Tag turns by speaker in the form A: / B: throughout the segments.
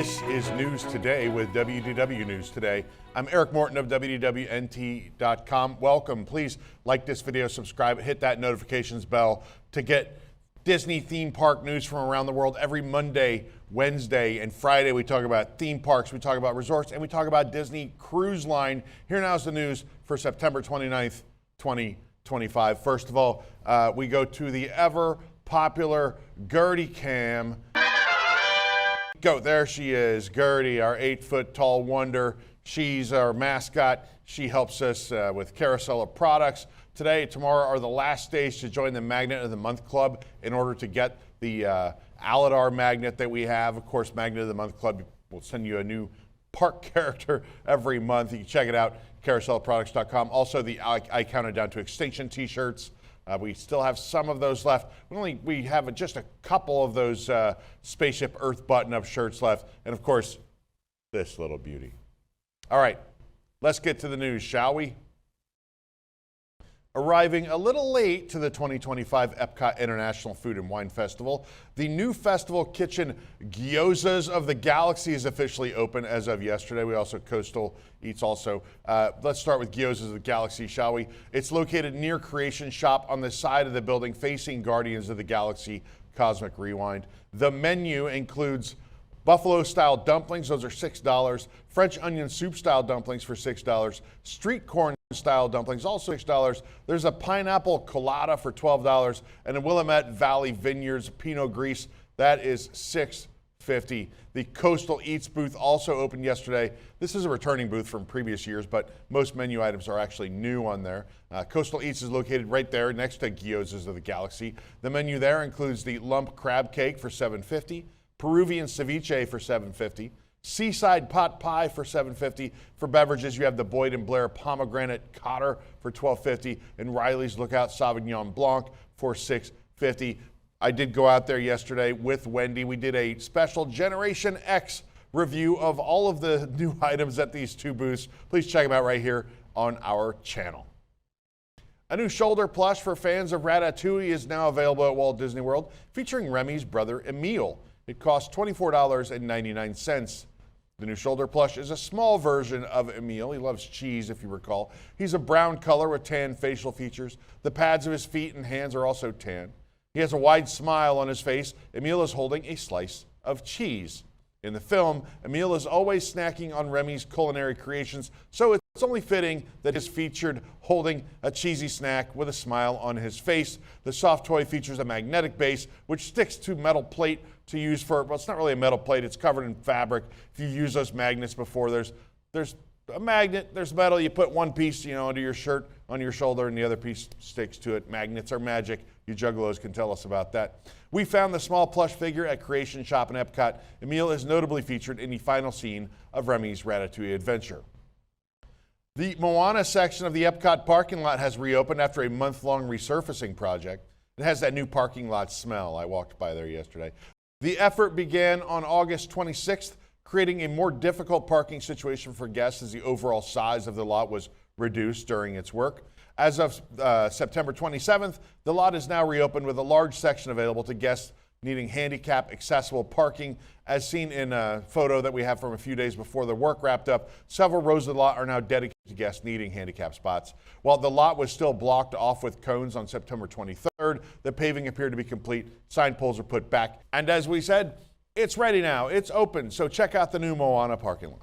A: This is News Today with WDW News Today. I'm Eric Morton of WDWNT.com. Welcome. Please like this video, subscribe, hit that notifications bell to get Disney theme park news from around the world. Every Monday, Wednesday, and Friday we talk about theme parks, we talk about resorts, and we talk about Disney Cruise Line. Here now is the news for September 29th, 2025. First of all, we go to the ever popular Gertie cam. Go, there she is, Gertie, our 8-foot tall wonder. She's our mascot. She helps us with Carousel of Products. Today, tomorrow are the last days to join the Magnet of the Month Club in order to get the Aladar magnet that we have. Of course, Magnet of the Month Club will send you a new park character every month. You can check it out, carouselofproducts.com. Also, the I Counted Down to Extinction t-shirts. We still have some of those left. We have just a couple of those Spaceship Earth button-up shirts left. And of course, this little beauty. All right, let's get to the news, shall we? Arriving a little late to the 2025 EPCOT International Food and Wine Festival, the new festival kitchen Gyozas of the Galaxy is officially open as of yesterday. We also Coastal Eats also. Let's start with Gyozas of the Galaxy, shall we? It's located near Creation Shop on the side of the building facing Guardians of the Galaxy Cosmic Rewind. The menu includes buffalo-style dumplings, those are $6. French onion soup-style dumplings for $6. Street corn-style dumplings, also $6. There's a pineapple colada for $12. And a Willamette Valley Vineyards Pinot Gris, that is $6.50. The Coastal Eats booth also opened yesterday. This is a returning booth from previous years, but most menu items are actually new on there. Coastal Eats is located right there next to Gyozas of the Galaxy. The menu there includes the lump crab cake for $7.50. Peruvian ceviche for $7.50, seaside pot pie for $7.50. For beverages, you have the Boyd & Blair pomegranate cotter for $12.50 and Riley's Lookout Sauvignon Blanc for $6.50. I did go out there yesterday with Wendy. We did a special Generation X review of all of the new items at these two booths. Please check them out right here on our channel. A new shoulder plush for fans of Ratatouille is now available at Walt Disney World, featuring Remy's brother Emile. It costs $24.99. The new shoulder plush is a small version of Emile. He loves cheese, if you recall. He's a brown color with tan facial features. The pads of his feet and hands are also tan. He has a wide smile on his face. Emile is holding a slice of cheese. In the film, Emile is always snacking on Remy's culinary creations, so it's only fitting that he is featured holding a cheesy snack with a smile on his face. The soft toy features a magnetic base, which sticks to metal plate to use for, well, it's not really a metal plate, it's covered in fabric. If you've used those magnets before, there's a magnet, there's metal, you put one piece, under your shirt, on your shoulder, and the other piece sticks to it. Magnets are magic. You juggalos can tell us about that. We found the small plush figure at Creation Shop in Epcot. Emile is notably featured in the final scene of Remy's Ratatouille adventure. The Moana section of the Epcot parking lot has reopened after a month-long resurfacing project. It has that new parking lot smell. I walked by there yesterday. The effort began on August 26th, creating a more difficult parking situation for guests as the overall size of the lot was reduced during its work. As of September 27th, the lot is now reopened with a large section available to guests needing handicap accessible parking. As seen in a photo that we have from a few days before the work wrapped up, several rows of the lot are now dedicated to guests needing handicap spots. While the lot was still blocked off with cones on September 23rd, the paving appeared to be complete. Sign poles are put back. And as we said, it's ready now. It's open. So check out the new Moana parking lot.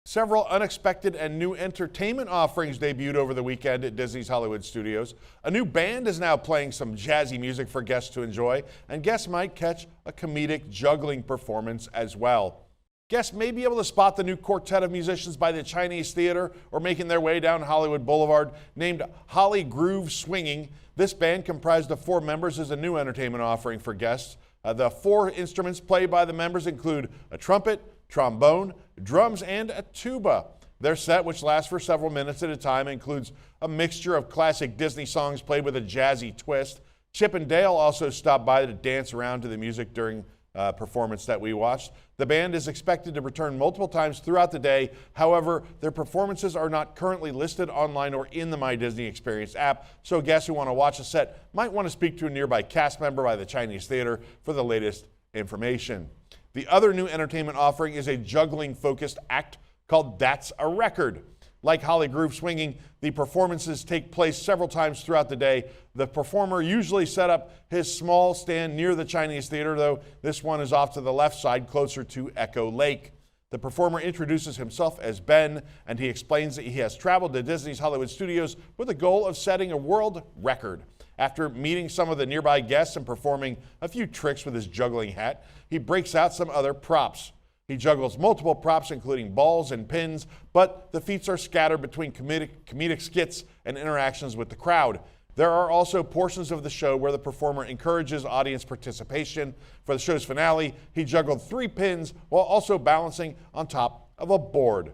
A: Several unexpected and new entertainment offerings debuted over the weekend at Disney's Hollywood Studios. A new band is now playing some jazzy music for guests to enjoy, and guests might catch a comedic juggling performance as well. Guests may be able to spot the new quartet of musicians by the Chinese Theater or making their way down Hollywood Boulevard. Named HollyGroove Swinging, this band, comprised of 4 members, is a new entertainment offering for guests. The 4 instruments played by the members include a trumpet, trombone, drums, and a tuba. Their set, which lasts for several minutes at a time, includes a mixture of classic Disney songs played with a jazzy twist. Chip and Dale also stopped by to dance around to the music during performance that we watched. The band is expected to return multiple times throughout the day. However, their performances are not currently listed online or in the My Disney Experience app, so guests who want to watch a set might want to speak to a nearby cast member by the Chinese Theater for the latest information. The other new entertainment offering is a juggling-focused act called That's a Record. Like HollyGroove swinging, the performances take place several times throughout the day. The performer usually set up his small stand near the Chinese theater, though this one is off to the left side, closer to Echo Lake. The performer introduces himself as Ben, and he explains that he has traveled to Disney's Hollywood studios with the goal of setting a world record. After meeting some of the nearby guests and performing a few tricks with his juggling hat, he breaks out some other props. He juggles multiple props, including balls and pins, but the feats are scattered between comedic skits and interactions with the crowd. There are also portions of the show where the performer encourages audience participation. For the show's finale, he juggled 3 pins while also balancing on top of a board.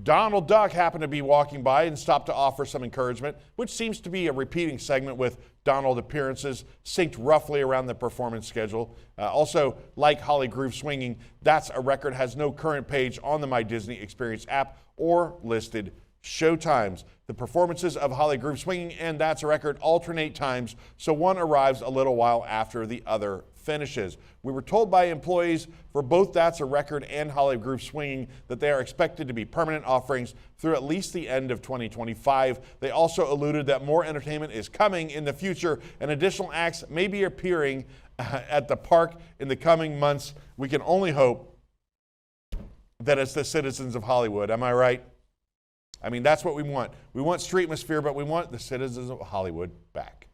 A: Donald Duck happened to be walking by and stopped to offer some encouragement, which seems to be a repeating segment with Donald appearances synced roughly around the performance schedule. Also, like HollyGroove swinging, That's a Record has no current page on the My Disney Experience app or listed show times. The performances of HollyGroove swinging and That's a Record alternate times, so one arrives a little while after the other finishes. We were told by employees for both That's a Record and HollyGroove swinging that they are expected to be permanent offerings through at least the end of 2025. They also alluded that more entertainment is coming in the future and additional acts may be appearing at the park in the coming months. We can only hope that it's the citizens of Hollywood. Am I right? I mean, that's what we want. We want Streetmosphere, but we want the citizens of Hollywood back.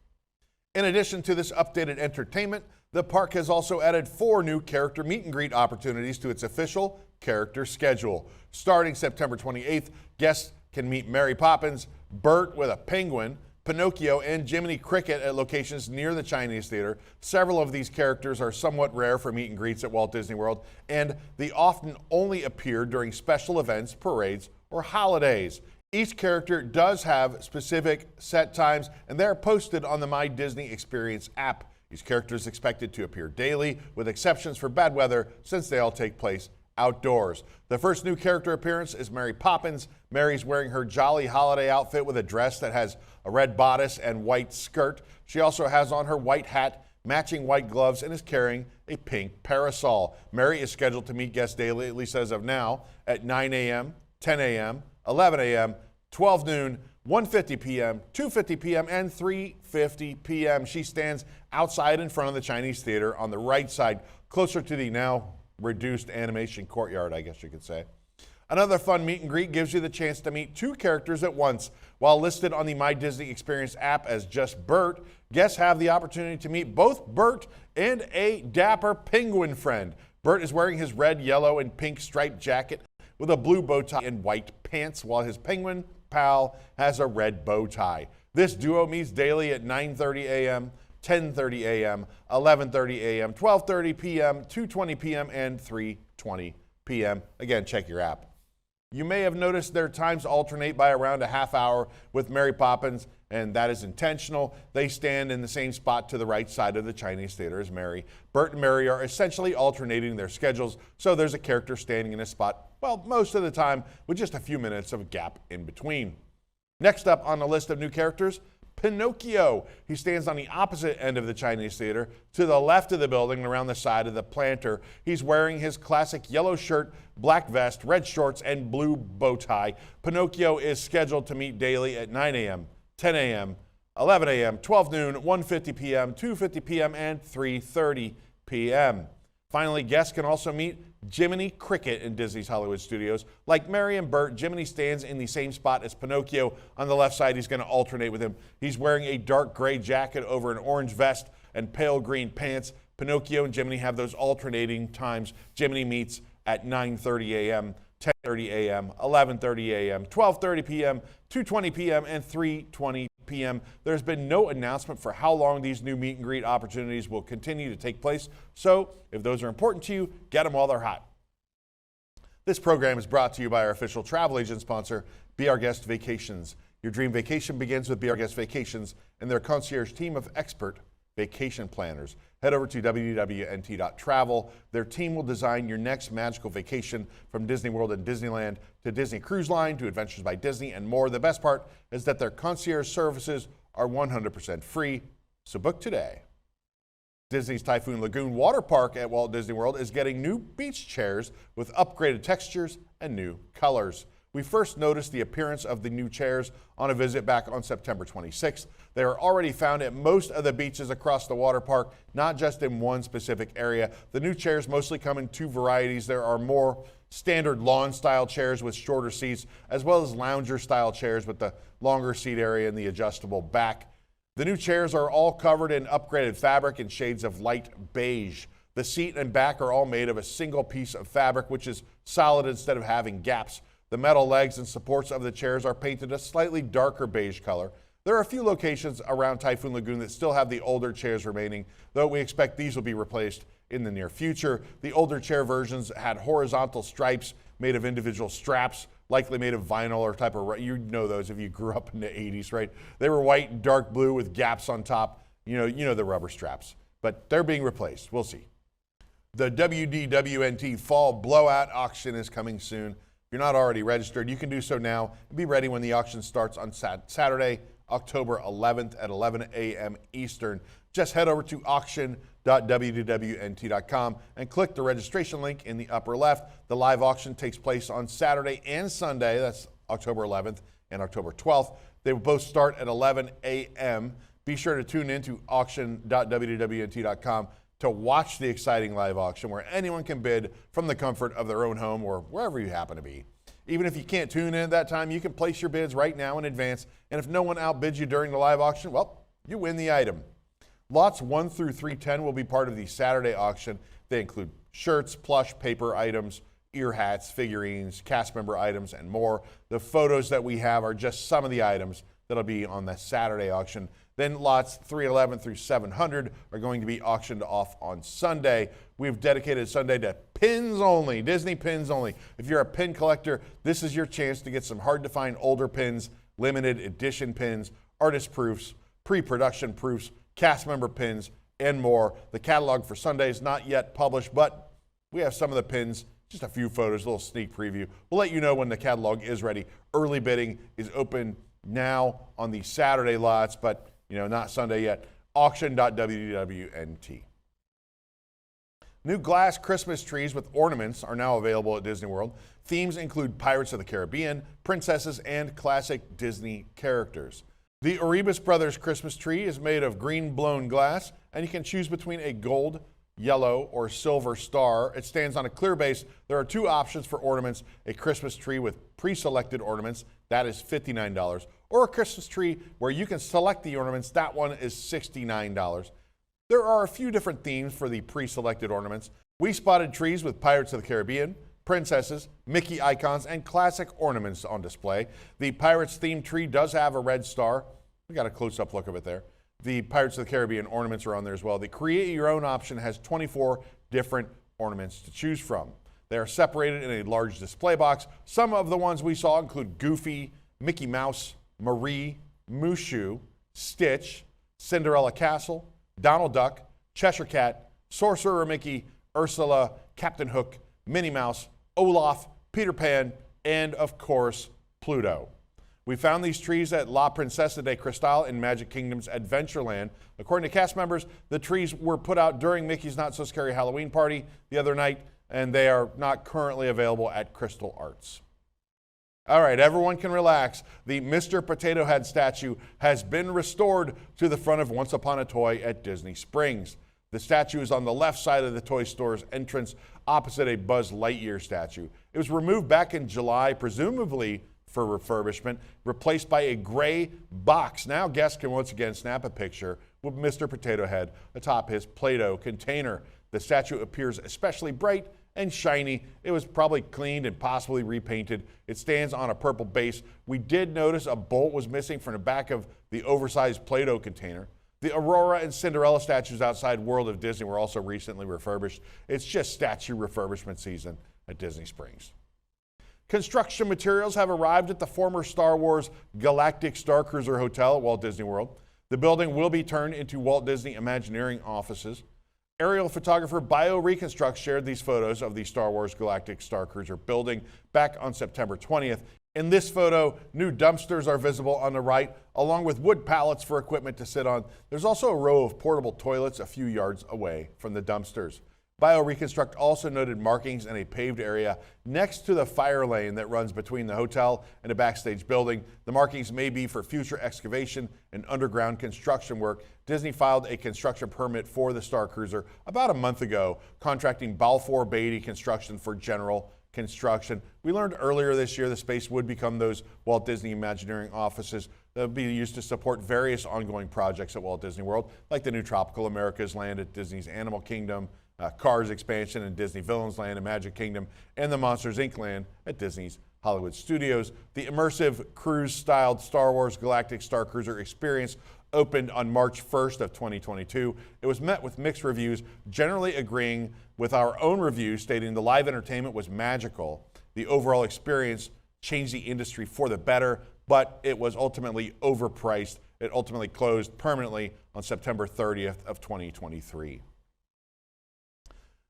A: In addition to this updated entertainment, the park has also added 4 new character meet and greet opportunities to its official character schedule. Starting September 28th, guests can meet Mary Poppins, Bert with a penguin, Pinocchio, and Jiminy Cricket at locations near the Chinese Theater. Several of these characters are somewhat rare for meet and greets at Walt Disney World, and they often only appear during special events, parades, or holidays. Each character does have specific set times, and they're posted on the My Disney Experience app. Each character is expected to appear daily, with exceptions for bad weather, since they all take place outdoors. The first new character appearance is Mary Poppins. Mary's wearing her jolly holiday outfit with a dress that has a red bodice and white skirt. She also has on her white hat, matching white gloves, and is carrying a pink parasol. Mary is scheduled to meet guests daily, at least as of now, at 9 a.m., 10 a.m., 11 a.m., 12 noon, 1:50 p.m., 2:50 p.m., and 3:50 p.m. She stands outside in front of the Chinese Theater on the right side, closer to the now reduced animation courtyard, I guess you could say. Another fun meet and greet gives you the chance to meet 2 characters at once. While listed on the My Disney Experience app as just Bert, guests have the opportunity to meet both Bert and a dapper penguin friend. Bert is wearing his red, yellow, and pink striped jacket with a blue bow tie and white pants, while his penguin pal has a red bow tie. This duo meets daily at 9:30 a.m., 10:30 a.m., 11:30 a.m., 12:30 p.m., 2:20 p.m., and 3:20 p.m. Again, check your app. You may have noticed their times alternate by around a half hour with Mary Poppins, and that is intentional. They stand in the same spot to the right side of the Chinese Theater as Mary. Bert and Mary are essentially alternating their schedules, so there's a character standing in a spot, well, most of the time with just a few minutes of gap in between. Next up on the list of new characters, Pinocchio. He stands on the opposite end of the Chinese Theater, to the left of the building and around the side of the planter. He's wearing his classic yellow shirt, black vest, red shorts, and blue bow tie. Pinocchio is scheduled to meet daily at 9 a.m., 10 a.m., 11 a.m., 12 noon, 1:50 p.m., 2:50 p.m., and 3:30 p.m. Finally, guests can also meet Jiminy Cricket in Disney's Hollywood Studios. Like Mary and Bert, Jiminy stands in the same spot as Pinocchio. On the left side, he's going to alternate with him. He's wearing a dark gray jacket over an orange vest and pale green pants. Pinocchio and Jiminy have those alternating times. Jiminy meets at 9:30 a.m., 10:30 a.m., 11:30 a.m., 12:30 p.m., 2:20 p.m., and 3:20 p.m. There's been no announcement for how long these new meet and greet opportunities will continue to take place, so if those are important to you, get them while they're hot. This program is brought to you by our official travel agent sponsor, Be Our Guest Vacations. Your dream vacation begins with Be Our Guest Vacations and their concierge team of expert vacation planners. Head over to WDWNT.travel. Their team will design your next magical vacation, from Disney World and Disneyland to Disney Cruise Line to Adventures by Disney and more. The best part is that their concierge services are 100% free, so book today. Disney's Typhoon Lagoon water park at Walt Disney World is getting new beach chairs with upgraded textures and new colors. We first noticed the appearance of the new chairs on a visit back on September 26th. They are already found at most of the beaches across the water park, not just in one specific area. The new chairs mostly come in two varieties. There are more standard lawn-style chairs with shorter seats, as well as lounger-style chairs with the longer seat area and the adjustable back. The new chairs are all covered in upgraded fabric in shades of light beige. The seat and back are all made of a single piece of fabric, which is solid instead of having gaps. The metal legs and supports of the chairs are painted a slightly darker beige color. There are a few locations around Typhoon Lagoon that still have the older chairs remaining, though we expect these will be replaced in the near future. The older chair versions had horizontal stripes made of individual straps, likely made of vinyl or type of, you know those if you grew up in the 80s, right? They were white and dark blue with gaps on top, you know the rubber straps, but they're being replaced. We'll see. The WDWNT Fall Blowout auction is coming soon. If you're not already registered, you can do so now and be ready when the auction starts on Saturday, October 11th at 11 a.m. Eastern. Just head over to auction.wdwnt.com and click the registration link in the upper left. The live auction takes place on Saturday and Sunday. That's October 11th and October 12th. They will both start at 11 a.m. Be sure to tune in to auction.wdwnt.com to watch the exciting live auction where anyone can bid from the comfort of their own home or wherever you happen to be. Even if you can't tune in at that time, you can place your bids right now in advance, and if no one outbids you during the live auction, well, you win the item. Lots 1 through 310 will be part of the Saturday auction. They include shirts, plush, paper items, ear hats, figurines, cast member items, and more. The photos that we have are just some of the items that'll be on the Saturday auction. Then lots 311 through 700 are going to be auctioned off on Sunday. We've dedicated Sunday to pins only, Disney pins only. If you're a pin collector, this is your chance to get some hard-to-find older pins, limited edition pins, artist proofs, pre-production proofs, cast member pins, and more. The catalog for Sunday is not yet published, but we have some of the pins, just a few photos, a little sneak preview. We'll let you know when the catalog is ready. Early bidding is open now on the Saturday lots, but not Sunday yet. Auction.wdwnt. New glass Christmas trees with ornaments are now available at Disney World. Themes include Pirates of the Caribbean, princesses, and classic Disney characters. The Oribas Brothers Christmas tree is made of green blown glass, and you can choose between a gold, yellow, or silver star. It stands on a clear base. There are two options for ornaments: a Christmas tree with pre-selected ornaments, that is $59, or a Christmas tree where you can select the ornaments, that one is $69. There are a few different themes for the pre-selected ornaments. We spotted trees with Pirates of the Caribbean, princesses, Mickey icons, and classic ornaments on display. The Pirates themed tree does have a red star. We got a close-up look of it there. The Pirates of the Caribbean ornaments are on there as well. The Create Your Own option has 24 different ornaments to choose from. They are separated in a large display box. Some of the ones we saw include Goofy, Mickey Mouse, Marie, Mushu, Stitch, Cinderella Castle, Donald Duck, Cheshire Cat, Sorcerer Mickey, Ursula, Captain Hook, Minnie Mouse, Olaf, Peter Pan, and of course, Pluto. We found these trees at La Princesa de Cristal in Magic Kingdom's Adventureland. According to cast members, the trees were put out during Mickey's Not So Scary Halloween party the other night, and they are not currently available at Crystal Arts. All right, everyone can relax. The Mr. Potato Head statue has been restored to the front of Once Upon a Toy at Disney Springs. The statue is on the left side of the toy store's entrance, opposite a Buzz Lightyear statue. It was removed back in July, presumably for refurbishment, replaced by a gray box. Now guests can once again snap a picture with Mr. Potato Head atop his Play-Doh container. The statue appears especially bright and shiny. It was probably cleaned and possibly repainted. It stands on a purple base. We did notice a bolt was missing from the back of the oversized Play-Doh container. The Aurora and Cinderella statues outside World of Disney were also recently refurbished. It's just statue refurbishment season at Disney Springs. Construction materials have arrived at the former Star Wars Galactic Starcruiser Hotel at Walt Disney World. The building will be turned into Walt Disney Imagineering offices. Aerial photographer BioReconstruct shared these photos of the Star Wars Galactic Starcruiser building back on September 20th. In this photo, new dumpsters are visible on the right, along with wood pallets for equipment to sit on. There's also a row of portable toilets a few yards away from the dumpsters. BioReconstruct also noted markings in a paved area next to the fire lane that runs between the hotel and a backstage building. The markings may be for future excavation and underground construction work. Disney filed a construction permit for the Starcruiser about a month ago, contracting Balfour Beatty Construction for general construction. We learned earlier this year the space would become those Walt Disney Imagineering offices that would be used to support various ongoing projects at Walt Disney World, like the new Tropical Americas land at Disney's Animal Kingdom, Cars expansion in Disney Villains Land and Magic Kingdom, and the Monsters Inc. land at Disney's Hollywood Studios. The immersive cruise-styled Star Wars Galactic Starcruiser experience opened on March 1st of 2022. It was met with mixed reviews, generally agreeing with our own review, stating the live entertainment was magical. The overall experience changed the industry for the better, but it was ultimately overpriced. It ultimately closed permanently on September 30th of 2023.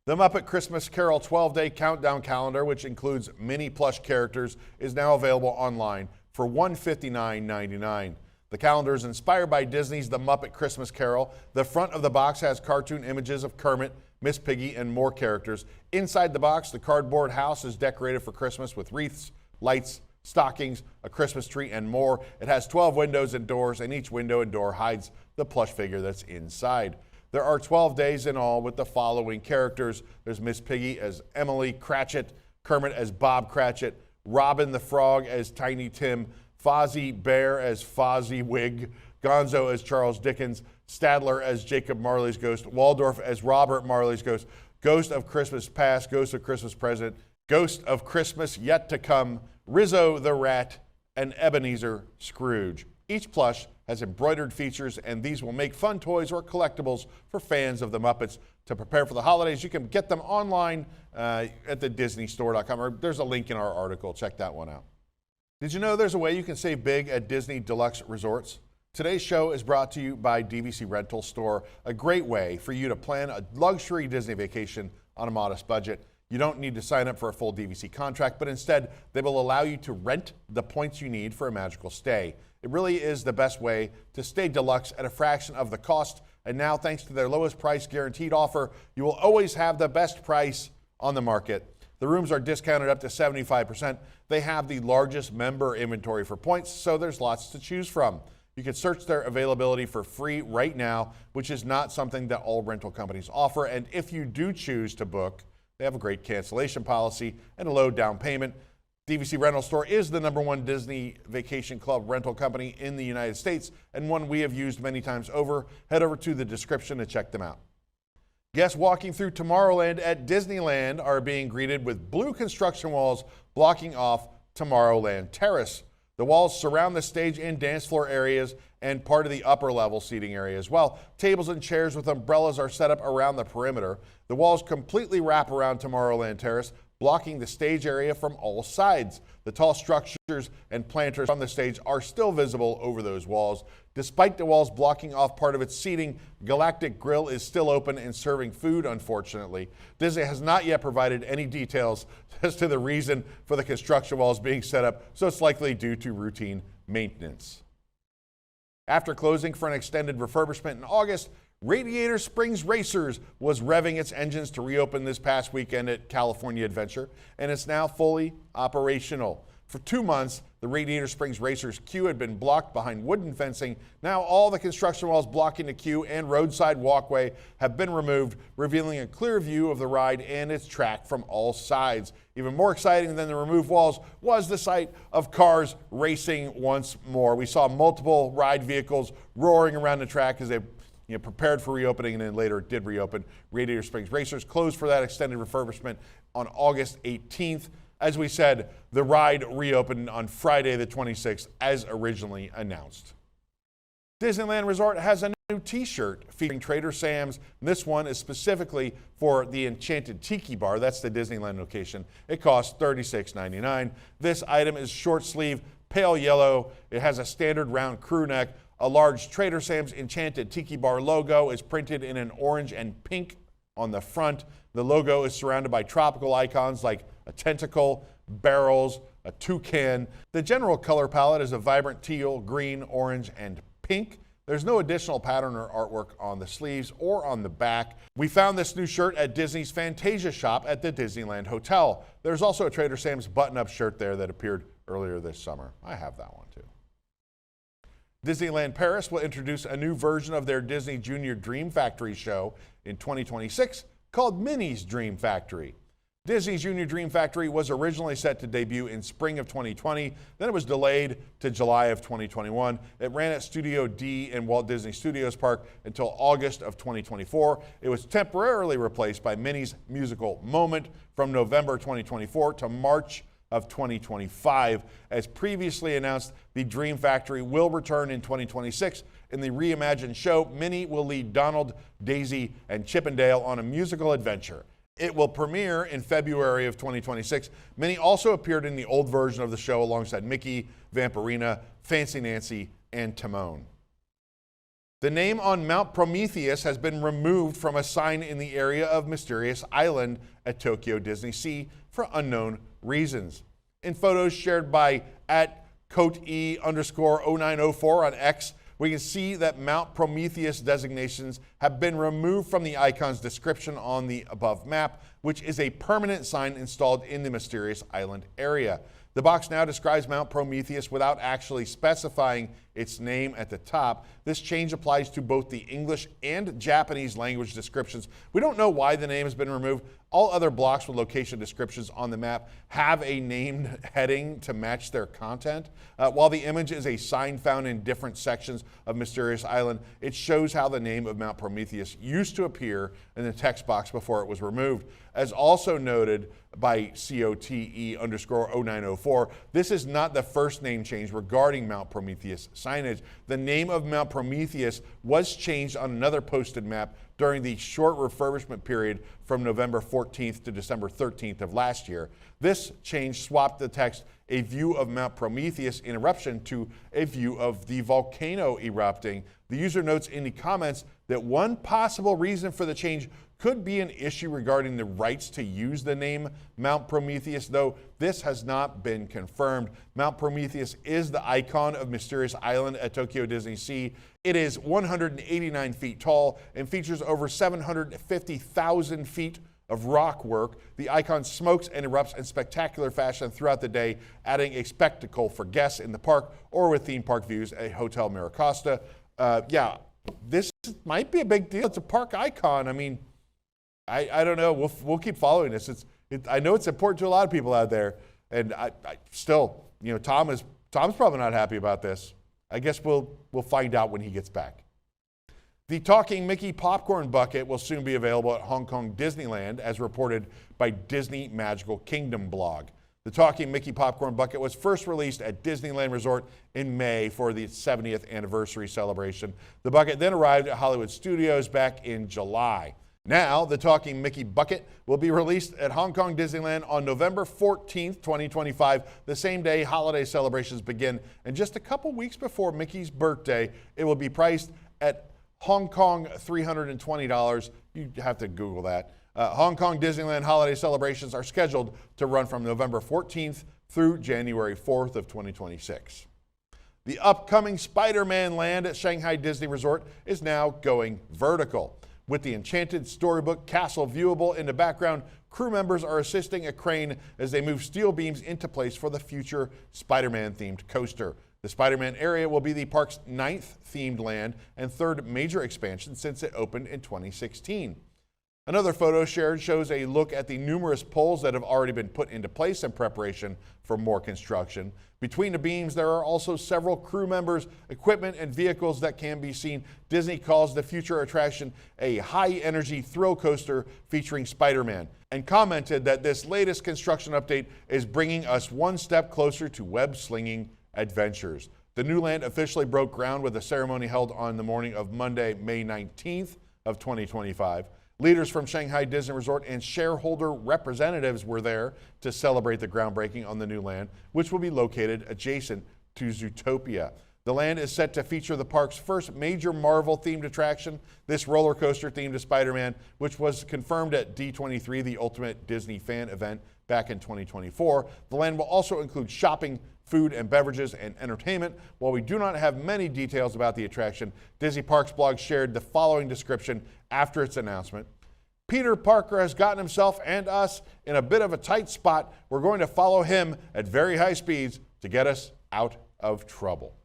A: The Muppet Christmas Carol 12-day countdown calendar, which includes Minnie plush characters, is now available online for $159.99. The calendar is inspired by Disney's The Muppet Christmas Carol. The front of the box has cartoon images of Kermit, Miss Piggy, and more characters. Inside the box, the cardboard house is decorated for Christmas with wreaths, lights, stockings, a Christmas tree, and more. It has 12 windows and doors, and each window and door hides the plush figure that's inside. There are 12 days in all with the following characters. There's Miss Piggy as Emile Cratchit, Kermit as Bob Cratchit, Robin the Frog as Tiny Tim, Fozzie Bear as Fozzie Wig, Gonzo as Charles Dickens, Stadler as Jacob Marley's ghost, Waldorf as Robert Marley's ghost, Ghost of Christmas Past, Ghost of Christmas Present, Ghost of Christmas Yet to Come, Rizzo the Rat, and Ebenezer Scrooge. Each plush has embroidered features, and these will make fun toys or collectibles for fans of the Muppets. To prepare for the holidays, you can get them online at the DisneyStore.com, or there's a link in our article. Check that one out. Did you know there's a way you can save big at Disney Deluxe Resorts? Today's show is brought to you by DVC Rental Store, a great way for you to plan a luxury Disney vacation on a modest budget. You don't need to sign up for a full DVC contract, but instead they will allow you to rent the points you need for a magical stay. It really is the best way to stay deluxe at a fraction of the cost. And now, thanks to their lowest price guaranteed offer, you will always have the best price on the market. The rooms are discounted up to 75%. They have the largest member inventory for points, so there's lots to choose from. You can search their availability for free right now, which is not something that all rental companies offer. And if you do choose to book, they have a great cancellation policy and a low down payment. DVC Rental Store is the #1 Disney Vacation Club rental company in the United States, and one we have used many times over. Head over to the description to check them out. Guests walking through Tomorrowland at Disneyland are being greeted with blue construction walls blocking off Tomorrowland Terrace. The walls surround the stage and dance floor areas and part of the upper level seating area as well. Tables and chairs with umbrellas are set up around the perimeter. The walls completely wrap around Tomorrowland Terrace, blocking the stage area from all sides. The tall structures and planters on the stage are still visible over those walls. Despite the walls blocking off part of its seating, Galactic Grill is still open and serving food, unfortunately. Disney has not yet provided any details as to the reason for the construction walls being set up, so it's likely due to routine maintenance. After closing for an extended refurbishment in August, Radiator Springs Racers was revving its engines to reopen this past weekend at California Adventure, and it's now fully operational. For 2 months, the Radiator Springs Racers queue had been blocked behind wooden fencing. Now all the construction walls blocking the queue and roadside walkway have been removed, revealing a clear view of the ride and its track from all sides. Even more exciting than the removed walls was the sight of cars racing once more. We saw multiple ride vehicles roaring around the track as they prepared for reopening, and then later it did reopen. Radiator Springs Racers closed for that extended refurbishment on August 18th. As we said, the ride reopened on Friday the 26th as originally announced. Disneyland Resort has a new t-shirt featuring Trader Sam's. This one is specifically for the Enchanted Tiki bar. That's the Disneyland location. It costs $36.99. This item is short sleeve, pale yellow. It has a standard round crew neck. A large Trader Sam's Enchanted Tiki bar logo is printed in an orange and pink on the front. The logo is surrounded by tropical icons like a tentacle, barrels, a toucan. The general color palette is a vibrant teal, green, orange, and pink. There's no additional pattern or artwork on the sleeves or on the back. We found this new shirt at Disney's Fantasia shop at the Disneyland Hotel. There's also a Trader Sam's button-up shirt there that appeared earlier this summer. I have that one too. Disneyland Paris will introduce a new version of their Disney Junior Dream Factory show in 2026 called Minnie's Dream Factory. Disney's Junior Dream Factory was originally set to debut in spring of 2020, then it was delayed to July of 2021. It ran at Studio D in Walt Disney Studios Park until August of 2024. It was temporarily replaced by Minnie's musical Moment from November 2024 to March of 2025. As previously announced, the Dream Factory will return in 2026. In the reimagined show, Minnie will lead Donald, Daisy, and Chip and Dale on a musical adventure. It will premiere in February of 2026. Minnie also appeared in the old version of the show alongside Mickey, Vampirina, Fancy Nancy, and Timon. The name on Mount Prometheus has been removed from a sign in the area of Mysterious Island at Tokyo DisneySea for unknown reasons. In photos shared by @CoatE_0904 on X, we can see that Mount Prometheus designations have been removed from the icon's description on the above map, which is a permanent sign installed in the Mysterious Island area. The box now describes Mount Prometheus without actually specifying its name at the top. This change applies to both the English and Japanese language descriptions. We don't know why the name has been removed. All other blocks with location descriptions on the map have a named heading to match their content. While the image is a sign found in different sections of Mysterious Island, it shows how the name of Mount Prometheus used to appear in the text box before it was removed. As also noted by COTE_0904, this is not the first name change regarding Mount Prometheus signage. The name of Mount Prometheus was changed on another posted map during the short refurbishment period from November 14th to December 13th of last year. This change swapped the text "a view of Mount Prometheus in eruption" to "a view of the volcano erupting." The user notes in the comments that one possible reason for the change could be an issue regarding the rights to use the name Mount Prometheus, though this has not been confirmed. Mount Prometheus is the icon of Mysterious Island at Tokyo DisneySea. It is 189 feet tall and features over 750,000 feet of rock work. The icon smokes and erupts in spectacular fashion throughout the day, adding a spectacle for guests in the park or with theme park views at Hotel Miracosta. This might be a big deal. It's a park icon. I mean, I don't know. We'll keep following this. I know it's important to a lot of people out there, and I still, Tom's probably not happy about this. I guess we'll find out when he gets back. The Talking Mickey popcorn bucket will soon be available at Hong Kong Disneyland, as reported by Disney Magical Kingdom blog. The Talking Mickey popcorn bucket was first released at Disneyland Resort in May for the 70th anniversary celebration. The bucket then arrived at Hollywood Studios back in July. Now, the Talking Mickey bucket will be released at Hong Kong Disneyland on November 14th, 2025, the same day holiday celebrations begin. And just a couple weeks before Mickey's birthday, it will be priced at Hong Kong $320. You have to Google that. Hong Kong Disneyland holiday celebrations are scheduled to run from November 14th through January 4th of 2026. The upcoming Spider-Man land at Shanghai Disney Resort is now going vertical. With the Enchanted storybook castle viewable in the background, crew members are assisting a crane as they move steel beams into place for the future Spider-Man themed coaster. The Spider-Man area will be the park's 9th themed land and 3rd major expansion since it opened in 2016. Another photo shared shows a look at the numerous poles that have already been put into place in preparation for more construction. Between the beams, there are also several crew members, equipment, and vehicles that can be seen. Disney calls the future attraction a high-energy thrill coaster featuring Spider-Man, and commented that this latest construction update is bringing us one step closer to web-slinging adventures. The new land officially broke ground with a ceremony held on the morning of Monday, May 19th of 2025. Leaders from Shanghai Disney Resort and shareholder representatives were there to celebrate the groundbreaking on the new land, which will be located adjacent to Zootopia. The land is set to feature the park's first major Marvel-themed attraction, this roller coaster themed to Spider-Man, which was confirmed at D23, the Ultimate Disney Fan event back in 2024. The land will also include shopping, food and beverages, and entertainment. While we do not have many details about the attraction, Disney Parks blog shared the following description after its announcement. Peter Parker has gotten himself and us in a bit of a tight spot. We're going to follow him at very high speeds to get us out of trouble.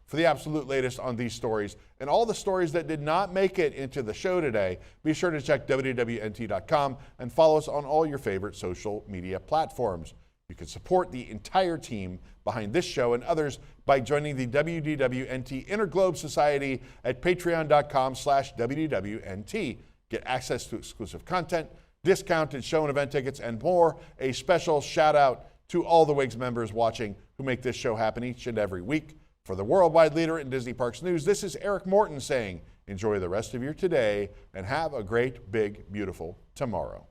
A: For the absolute latest on these stories and all the stories that did not make it into the show today, be sure to check WDWNT.com and follow us on all your favorite social media platforms. You can support the entire team behind this show and others by joining the WDWNT Interglobe Society at patreon.com/WDWNT. Get access to exclusive content, discounted show and event tickets, and more. A special shout out to all the WIGS members watching who make this show happen each and every week. For the worldwide leader in Disney Parks news, this is Eric Morton saying, enjoy the rest of your today and have a great, big, beautiful tomorrow.